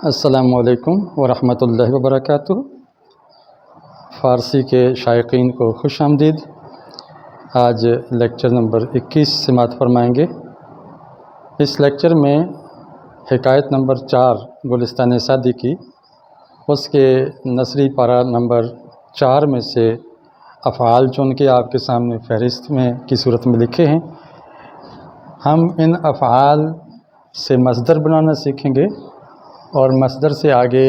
السلام علیکم ورحمۃ اللہ وبرکاتہ۔ فارسی کے شائقین کو خوش آمدید۔ آج لیکچر نمبر 21 سماعت فرمائیں گے۔ اس لیکچر میں حکایت نمبر 4 گلستان سعدی کی، اس کے نثری پارہ نمبر 4 میں سے افعال چن کے آپ کے سامنے فہرست میں کی صورت میں لکھے ہیں۔ ہم ان افعال سے مصدر بنانا سیکھیں گے اور مصدر سے آگے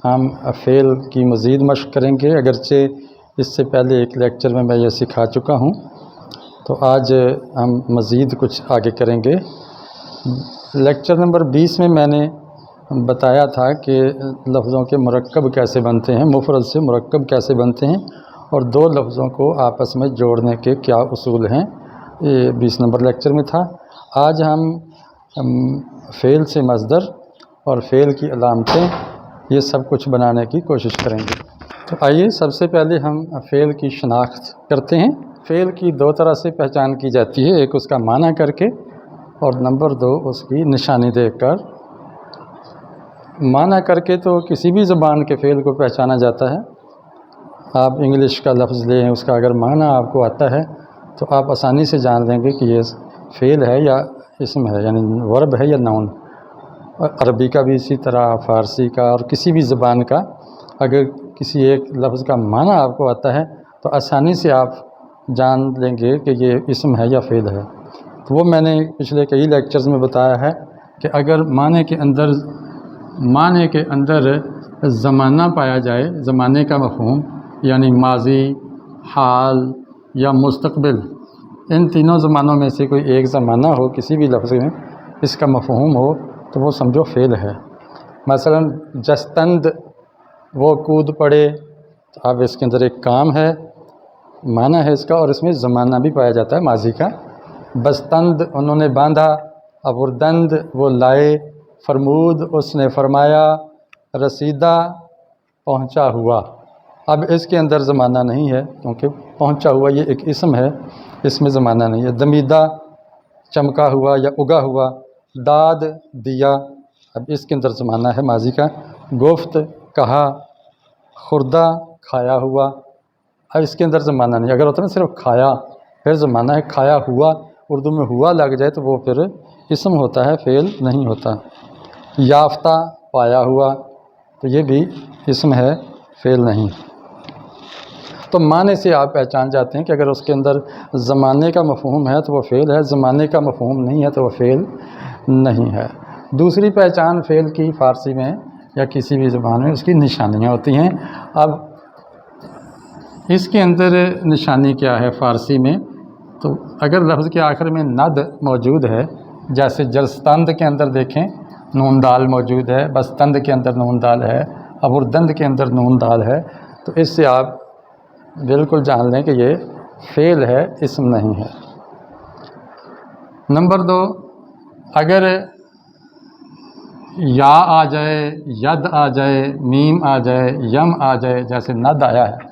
ہم فعل کی مزید مشق کریں گے، اگرچہ اس سے پہلے ایک لیکچر میں یہ سکھا چکا ہوں، تو آج ہم مزید کچھ آگے کریں گے۔ لیکچر نمبر 20 میں نے بتایا تھا کہ لفظوں کے مرکب کیسے بنتے ہیں، مفرد سے مرکب کیسے بنتے ہیں، اور دو لفظوں کو آپس میں جوڑنے کے کیا اصول ہیں، یہ 20 نمبر لیکچر میں تھا۔ آج ہم فعل سے مصدر اور فعل کی علامتیں یہ سب کچھ بنانے کی کوشش کریں گے۔ تو آئیے سب سے پہلے ہم فعل کی شناخت کرتے ہیں۔ فعل کی دو طرح سے پہچان کی جاتی ہے، ایک اس کا معنی کر کے اور نمبر 2 اس کی نشانی دیکھ کر۔ معنی کر کے تو کسی بھی زبان کے فعل کو پہچانا جاتا ہے۔ آپ انگلش کا لفظ لیں، اس کا اگر معنی آپ کو آتا ہے تو آپ آسانی سے جان لیں گے کہ یہ فعل ہے یا اسم ہے، یعنی ورب ہے یا نون۔ عربی کا بھی اسی طرح، فارسی کا اور کسی بھی زبان کا اگر کسی ایک لفظ کا معنی آپ کو آتا ہے تو آسانی سے آپ جان لیں گے کہ یہ اسم ہے یا فعل ہے۔ تو وہ میں نے پچھلے کئی لیکچرز میں بتایا ہے کہ اگر معنی کے اندر زمانہ پایا جائے، زمانے کا مفہوم، یعنی ماضی، حال یا مستقبل، ان تینوں زمانوں میں سے کوئی ایک زمانہ ہو کسی بھی لفظ میں، اس کا مفہوم ہو تو وہ سمجھو فعل ہے۔ مثلا جستند، وہ کود پڑے، تو اب اس کے اندر ایک کام ہے، معنی ہے اس کا، اور اس میں زمانہ بھی پایا جاتا ہے ماضی کا۔ بستند، انہوں نے باندھا۔ ابردند، وہ لائے۔ فرمود، اس نے فرمایا۔ رسیدہ، پہنچا ہوا۔ اب اس کے اندر زمانہ نہیں ہے کیونکہ پہنچا ہوا یہ ایک اسم ہے، اس میں زمانہ نہیں ہے۔ دمیدہ، چمکا ہوا یا اگا ہوا۔ داد، دیا، اب اس کے اندر زمانہ ہے ماضی کا۔ گفت، کہا۔ خوردہ، کھایا ہوا، اب اس کے اندر زمانہ نہیں۔ اگر ہوتا ہے نا صرف کھایا پھر زمانہ ہے، کھایا ہوا، اردو میں ہوا لگ جائے تو وہ پھر اسم ہوتا ہے، فعل نہیں ہوتا۔ یافتہ، پایا ہوا، تو یہ بھی اسم ہے، فعل نہیں۔ تو معنی سے آپ پہچان جاتے ہیں کہ اگر اس کے اندر زمانے کا مفہوم ہے تو وہ فعل ہے، زمانے کا مفہوم نہیں ہے تو وہ فعل نہیں ہے۔ دوسری پہچان فعل کی فارسی میں یا کسی بھی زبان میں اس کی نشانیاں ہوتی ہیں۔ اب اس کے اندر نشانی کیا ہے فارسی میں؟ تو اگر لفظ کے آخر میں ند موجود ہے، جیسے جستند کے اندر دیکھیں نون دال موجود ہے، بستند کے اندر نون دال ہے، ابردند کے اندر نون دال ہے، تو اس سے آپ بالکل جان لیں کہ یہ فعل ہے، اسم نہیں ہے۔ نمبر 2، اگر یا آ جائے، ید آ جائے، میم آ جائے، یم آ جائے، جیسے ند آیا ہے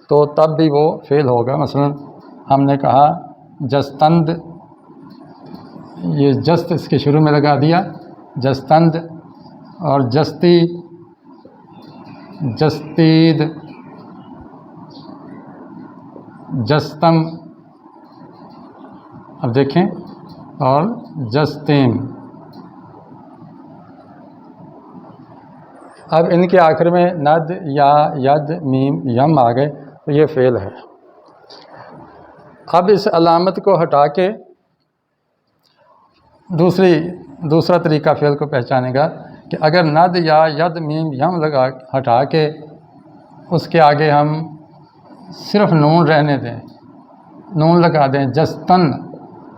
تو تب بھی وہ فعل ہوگا۔ مثلا ہم نے کہا جستند، یہ جست اس کے شروع میں لگا دیا، جستند، اور جستی، جستید، جستم، اب دیکھیں، اور جستیم۔ اب ان کے آخر میں ند، یا، ید، میم، یم آ گئے تو یہ فعل ہے۔ اب اس علامت کو ہٹا کے دوسرا طریقہ فعل کو پہچانے گا کہ اگر ند، یا، ید، میم، یم ہٹا کے اس کے آگے ہم صرف نون رہنے دیں، نون لگا دیں، جستن،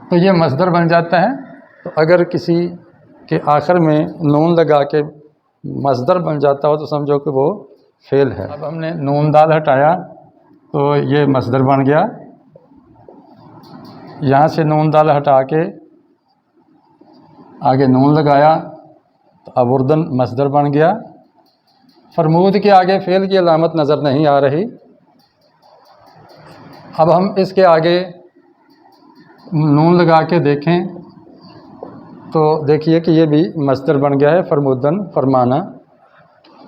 تو یہ مصدر بن جاتا ہے۔ تو اگر کسی کے آخر میں نون لگا کے مصدر بن جاتا ہو تو سمجھو کہ وہ فعل ہے۔ اب ہم نے نون دال ہٹایا تو یہ مصدر بن گیا، یہاں سے نون دال ہٹا کے آگے نون لگایا تو ابردن مصدر بن گیا۔ فرمود کے آگے فعل کی علامت نظر نہیں آ رہی، اب ہم اس کے آگے نون لگا کے دیکھیں تو دیکھیے کہ یہ بھی مصدر بن گیا ہے، فرمودن فرمانا۔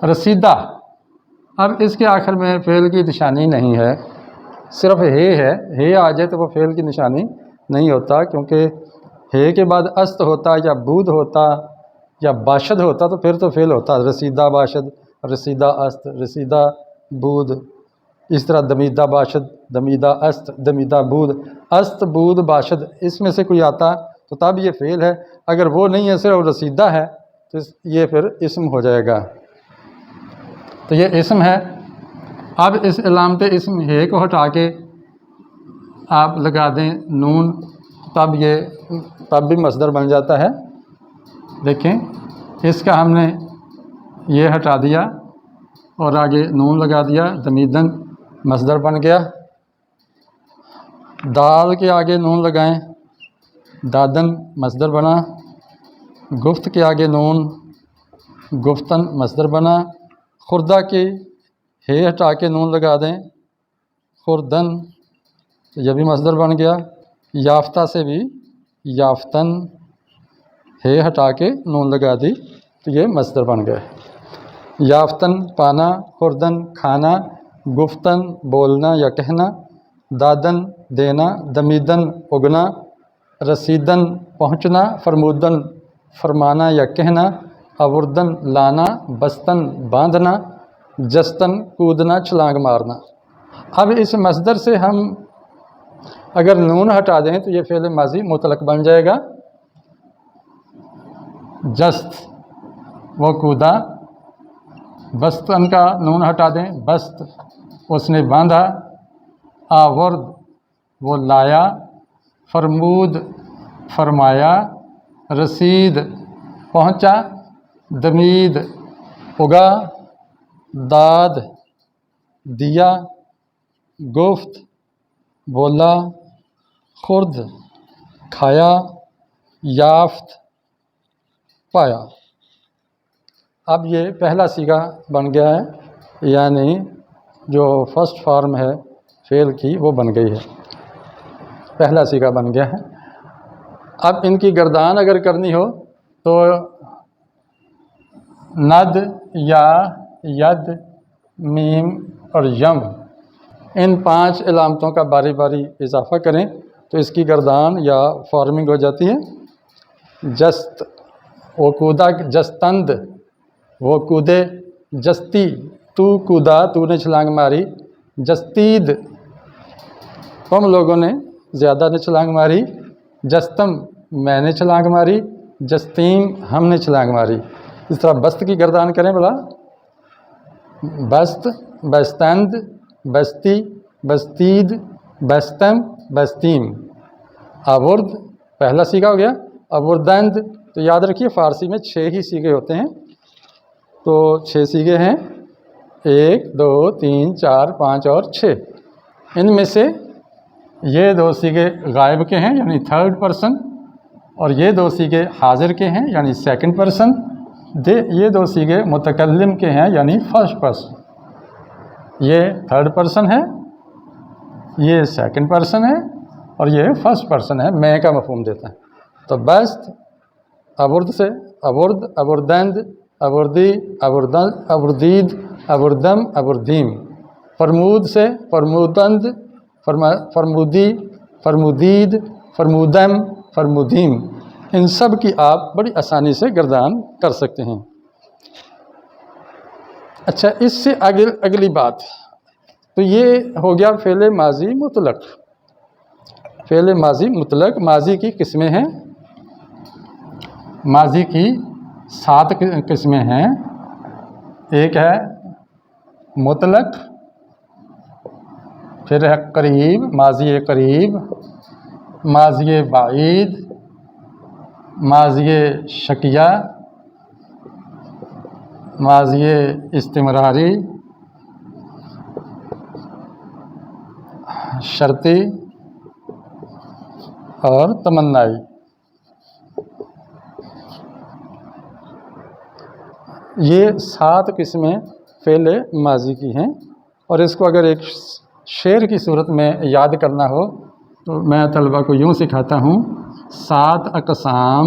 رسیدہ، اب اس کے آخر میں فعل کی نشانی نہیں ہے، صرف ہے آ جائے تو وہ فعل کی نشانی نہیں ہوتا، کیونکہ ہے کے بعد است ہوتا یا بود ہوتا یا باشد ہوتا تو پھر تو فعل ہوتا، رسیدہ باشد، رسیدہ است، رسیدہ بود، اس طرح دمیدہ باشد، دمیدہ است، دمیدہ بود، است بود باشد، اس میں سے کوئی آتا تو تب یہ فعل ہے، اگر وہ نہیں ہے صرف رسیدہ ہے تو یہ پھر اسم ہو جائے گا، تو یہ اسم ہے۔ اب اس علامت اسم ہے کو ہٹا کے آپ لگا دیں نون، تب بھی مصدر بن جاتا ہے۔ دیکھیں اس کا ہم نے یہ ہٹا دیا اور آگے نون لگا دیا، دمیدن مصدر بن گیا۔ دال کے آگے نون لگائیں، دادن مصدر بنا۔ گفت کے آگے نون، گفتن مصدر بنا۔ خوردہ کی ہے ہٹا کے نون لگا دیں، خوردن، یہ بھی مصدر بن گیا۔ یافتہ سے بھی یافتن، ہے ہٹا کے نون لگا دی تو یہ مصدر بن گئے۔ یافتن پانا، خوردن کھانا، گفتن بولنا یا کہنا، دادن دینا، دمیدن اگنا، رسیدن پہنچنا، فرمودن فرمانا یا کہنا، آوردن لانا، بستن باندھنا، جستن کودنا چھلانگ مارنا۔ اب اس مصدر سے ہم اگر نون ہٹا دیں تو یہ فعل ماضی مطلق بن جائے گا۔ جست وہ کودا، بستن کا نون ہٹا دیں، بست اس نے باندھا، آورد وہ لایا، فرمود فرمایا، رسید پہنچا، دمید اگا، داد دیا، گفت بولا، خورد کھایا، یافت پایا۔ اب یہ پہلا صیغہ بن گیا ہے، یعنی جو فرسٹ فارم ہے فعل کی وہ بن گئی ہے، پہلا صیغہ بن گیا ہے۔ اب ان کی گردان اگر کرنی ہو تو ند یا ید میم اور یم، ان 5 علامتوں کا باری باری اضافہ کریں تو اس کی گردان یا فارمنگ ہو جاتی ہے۔ جست وہ کودا، جستند وہ کودے، جستی تو کودا، تو نے چھلانگ ماری، جستید تم لوگوں نے زیادہ نے چھلانگ ماری، جستم میں نے چھلانگ ماری، جستیم ہم نے چھلانگ ماری۔ اس طرح بست کی گردان کریں بلا، بست، بستند، بستی، بستید، بستم، بستیم۔ آورد پہلا صیغہ ہو گیا، آوردند تو یاد رکھیے فارسی میں 6 ہی صیغے ہوتے ہیں، تو 6 صیغے ہیں، 1 2 3 4 5 اور 6۔ ان میں سے یہ 2 صیغے غائب کے ہیں یعنی تھرڈ پرسن، اور یہ 2 صیغے حاضر کے ہیں یعنی سیکنڈ پرسن، یہ 2 صیغے متکلم کے ہیں یعنی فرسٹ پرسن۔ یہ تھرڈ پرسن ہے، یہ سیکنڈ پرسن ہے، اور یہ فرسٹ پرسن ہے، میں کا مفہوم دیتا ہے۔ تو بست آورد سے آورد، آوردند، آوردی، آوردید، آوردم، آوردیم۔ فرمود سے فرمودند، فرمودی، فرمودید، فرمودم، فرمودیم۔ ان سب کی آپ بڑی آسانی سے گردان کر سکتے ہیں۔ اچھا، اس سے اگلی بات تو یہ ہو گیا فعل ماضی مطلق۔ فعل ماضی مطلق، ماضی کی قسمیں ہیں، ماضی کی 7 قسمیں ہیں۔ ایک ہے مطلق، پھر ہے قریب، ماضی قریب، ماضی بعید، ماضی شکیہ، ماضی استمراری، شرطی اور تمنائی۔ یہ 7 قسمیں فعل ماضی کی ہیں، اور اس کو اگر ایک شعر کی صورت میں یاد کرنا ہو تو میں طلبہ کو یوں سکھاتا ہوں: 7 اقسام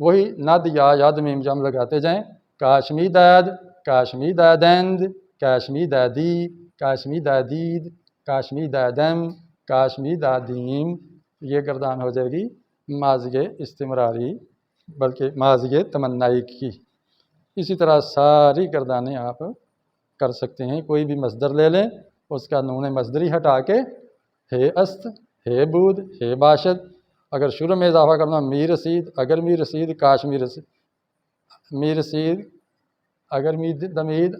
وہی ند یا ید میم جم لگاتے جائیں، کاشمی دید، کاشمی دادند، کاشمی دادی، کاشمی دادید، کاشمی دادم، کاشمی دادیم. یہ گردان ہو جائے گی ماضی استمراری بلکہ ماضی تمنائی کی. اسی طرح ساری گردانیں آپ کر سکتے ہیں. کوئی بھی مصدر لے لیں، اس کا نون مصدری ہٹا کے ہے است، ہے بود، ہے باشد. اگر شروع میں اضافہ کرنا می رسید، اگر می رسید، کاش می رسید، می رسید، اگر می دمید،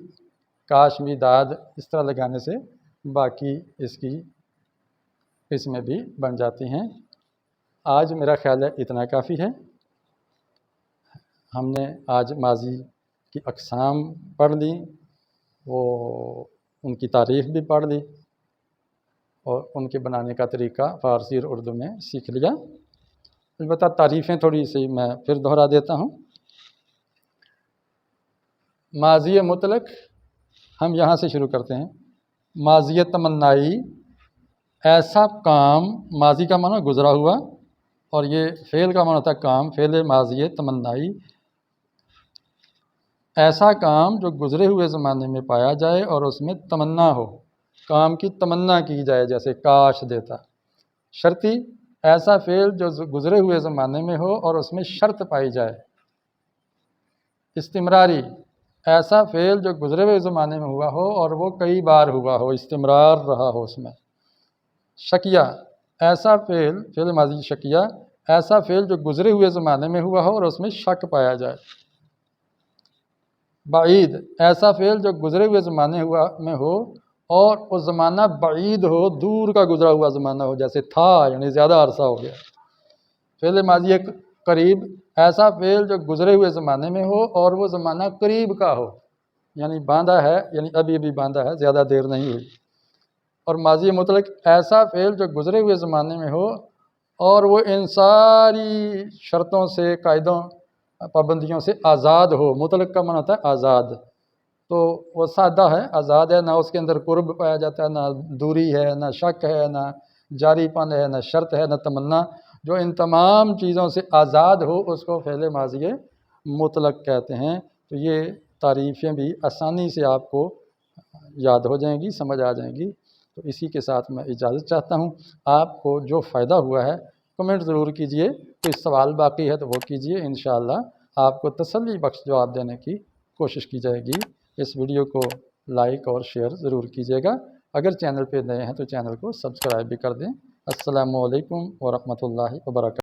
کاش می داد. اس طرح لگانے سے باقی اس کی قسمیں بھی بن جاتی ہیں. آج میرا خیال ہے اتنا کافی ہے. ہم نے آج ماضی کی اقسام پڑھ لی، وہ ان کی تعریف بھی پڑھ لی، اور ان کے بنانے کا طریقہ فارسی اور اردو میں سیکھ لیا. البتہ تعریفیں تھوڑی سی میں پھر دہرا دیتا ہوں. ماضی مطلق ہم یہاں سے شروع کرتے ہیں. ماضی تمنائی، ایسا کام، ماضی کا معنی گزرا ہوا، اور یہ فعل کا معنی تھا کام، فعل ماضی تمنائی. ایسا کام جو گزرے ہوئے زمانے میں پایا جائے اور اس میں تمنا ہو، کام کی تمنا کی جائے، جیسے کاش دیتا. شرطی، ایسا فعل جو گزرے ہوئے زمانے میں ہو اور اس میں شرط پائی جائے. استمراری، ایسا فعل جو گزرے ہوئے زمانے میں ہوا ہو اور وہ کئی بار ہوا ہو، استمرار رہا ہو اس میں. شکیہ، ایسا فعل ماضی شکیہ، ایسا فعل جو گزرے ہوئے زمانے میں ہوا ہو اور اس میں شک پایا جائے. بعید، ایسا فعل جو گزرے ہوئے زمانے میں ہو اور وہ زمانہ بعید ہو، دور کا گزرا ہوا زمانہ ہو، جیسے تھا یعنی زیادہ عرصہ ہو گیا. فعل ماضی قریب، ایسا فعل جو گزرے ہوئے زمانے میں ہو اور وہ زمانہ قریب کا ہو، یعنی باندھا ہے، یعنی ابھی ابھی باندھا ہے، زیادہ دیر نہیں ہوئی. اور ماضی مطلق، ایسا فعل جو گزرے ہوئے زمانے میں ہو اور وہ ان ساری شرطوں سے، قاعدوں، پابندیوں سے آزاد ہو. مطلق کا معنی ہوتا ہے آزاد، تو وہ سادہ ہے، آزاد ہے، نہ اس کے اندر قرب پایا جاتا ہے، نہ دوری ہے، نہ شک ہے، نہ جاری پن ہے، نہ شرط ہے، نہ تمنا. جو ان تمام چیزوں سے آزاد ہو اس کو فعل ماضی مطلق کہتے ہیں. تو یہ تعریفیں بھی آسانی سے آپ کو یاد ہو جائیں گی، سمجھ آ جائیں گی. تو اسی کے ساتھ میں اجازت چاہتا ہوں. آپ کو جو فائدہ ہوا ہے کمنٹ ضرور کیجئے. کوئی سوال باقی ہے تو وہ کیجئے. انشاءاللہ آپ کو تسلی بخش جواب دینے کی کوشش کی جائے گی. اس ویڈیو کو لائک اور شیئر ضرور کیجیے گا. اگر چینل پہ نئے ہیں تو چینل کو سبسکرائب بھی کر دیں. السلام علیکم ورحمۃ اللہ وبرکاتہ.